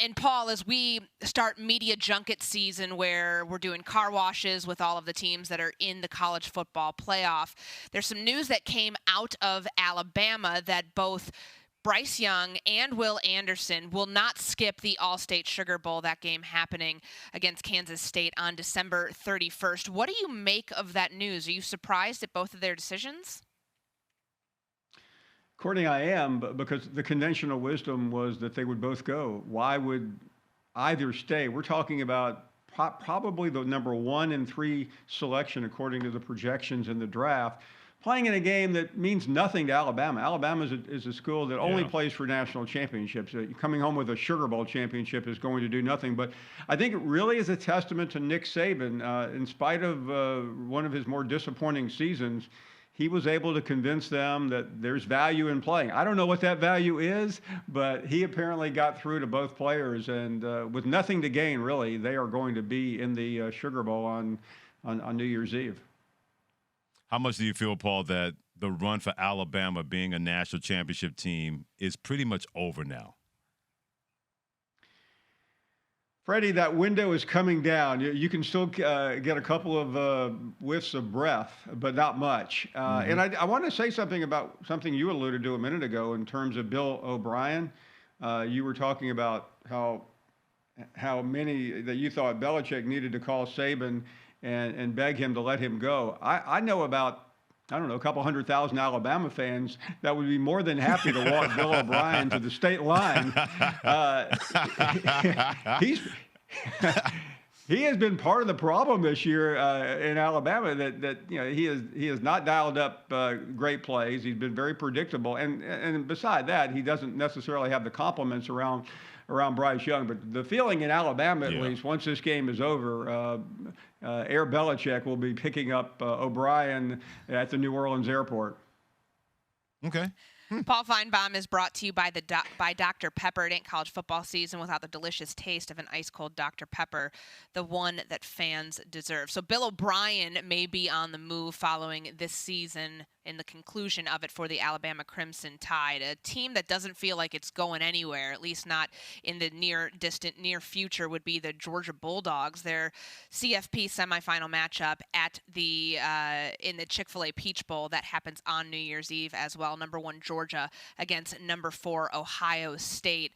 And Paul, as we start media junket season where we're doing car washes with all of the teams that are in the college football playoff, there's some news that came out of Alabama that both Bryce Young and Will Anderson will not skip the All-State Sugar Bowl, that game happening against Kansas State on December 31st. What do you make of that news? Are you surprised at both of their decisions? Courtney, I am, because the conventional wisdom was that they would both go. Why would either stay? We're talking about probably the number 1 and 3 selection according to the projections in the draft, playing in a game that means nothing to Alabama. Alabama is a school that only plays for national championships. Coming home with a Sugar Bowl championship is going to do nothing. But I think it really is a testament to Nick Saban. In spite of one of his more disappointing seasons, he was able to convince them that there's value in playing. I don't know what that value is, but he apparently got through to both players. And with nothing to gain, really, they are going to be in the Sugar Bowl on New Year's Eve. How much do you feel, Paul, that the run for Alabama being a national championship team is pretty much over now? Freddie, that window is coming down. You can still get a couple of whiffs of breath, but not much. And I want to say something about something you alluded to a minute ago in terms of Bill O'Brien. You were talking about how many that you thought Belichick needed to call Saban and beg him to let him go. I know about, I don't know, a couple 100,000 Alabama fans that would be more than happy to walk Bill O'Brien to the state line. He has been part of the problem this year in Alabama that he has not dialed up great plays. He's been very predictable, and beside that, he doesn't necessarily have the compliments around Bryce Young. But the feeling in Alabama, at least, once this game is over, Air Belichick will be picking up O'Brien at the New Orleans airport. Okay. Paul Finebaum is brought to you by by Dr. Pepper. It ain't college football season without the delicious taste of an ice-cold Dr. Pepper, the one that fans deserve. So Bill O'Brien may be on the move following this season in the conclusion of it for the Alabama Crimson Tide, a team that doesn't feel like it's going anywhere, at least not in the near future, would be the Georgia Bulldogs. Their CFP semifinal matchup at in the Chick-fil-A Peach Bowl that happens on New Year's Eve as well. Number 1 Georgia against number 4 Ohio State.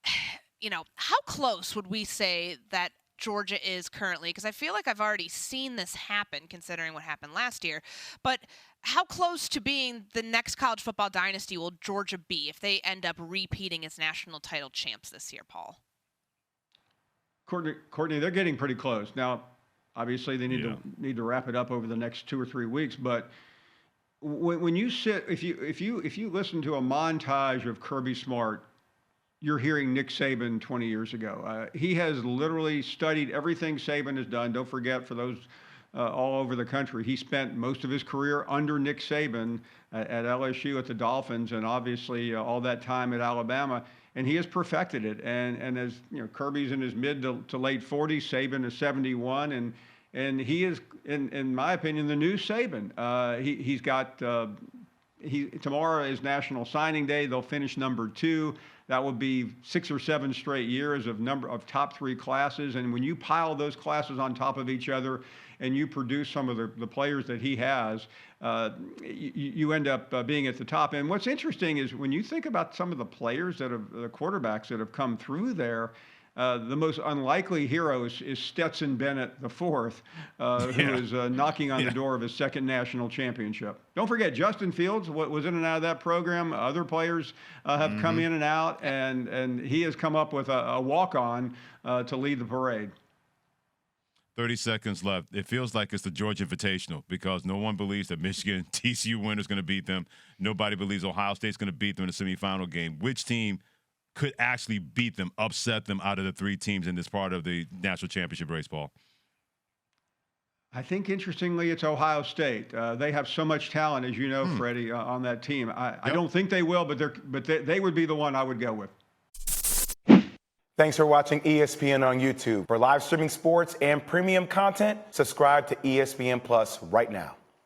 How close would we say that Georgia is currently? Because I feel like I've already seen this happen considering what happened last year. But how close to being the next college football dynasty will Georgia be if they end up repeating as national title champs this year, Paul? Courtney, they're getting pretty close. Now, obviously they need to wrap it up over the next 2 or 3 weeks, but when you sit, if you listen to a montage of Kirby Smart, you're hearing Nick Saban 20 years ago. He has literally studied everything Saban has done. Don't forget, for those all over the country, he spent most of his career under Nick Saban at LSU, at the Dolphins, and obviously all that time at Alabama. And he has perfected it. And as Kirby's in his mid to late 40s, Saban is 71, and he is, in my opinion, the new Saban. He's got tomorrow is National Signing Day. They'll finish number 2. That will be 6 or 7 straight years of top 3 classes. And when you pile those classes on top of each other and you produce some of the players that he has, you end up being at the top. And what's interesting is when you think about some of the players the quarterbacks that have come through there, the most unlikely hero is Stetson Bennett IV, who is knocking on the door of his 2nd national championship. Don't forget, Justin Fields was in and out of that program. Other players have come in and out, and he has come up with a walk-on to lead the parade. 30 seconds left. It feels like it's the Georgia Invitational because no one believes that Michigan, TCU winner is going to beat them. Nobody believes Ohio State's going to beat them in the semifinal game. Which team could actually beat them, upset them out of the 3 teams in this part of the national championship race, Paul? I think, interestingly, it's Ohio State. They have so much talent, as you know, Freddie, on that team. I don't think they will, but they would be the one I would go with. Thanks for watching ESPN on YouTube. For live streaming sports and premium content, subscribe to ESPN Plus right now.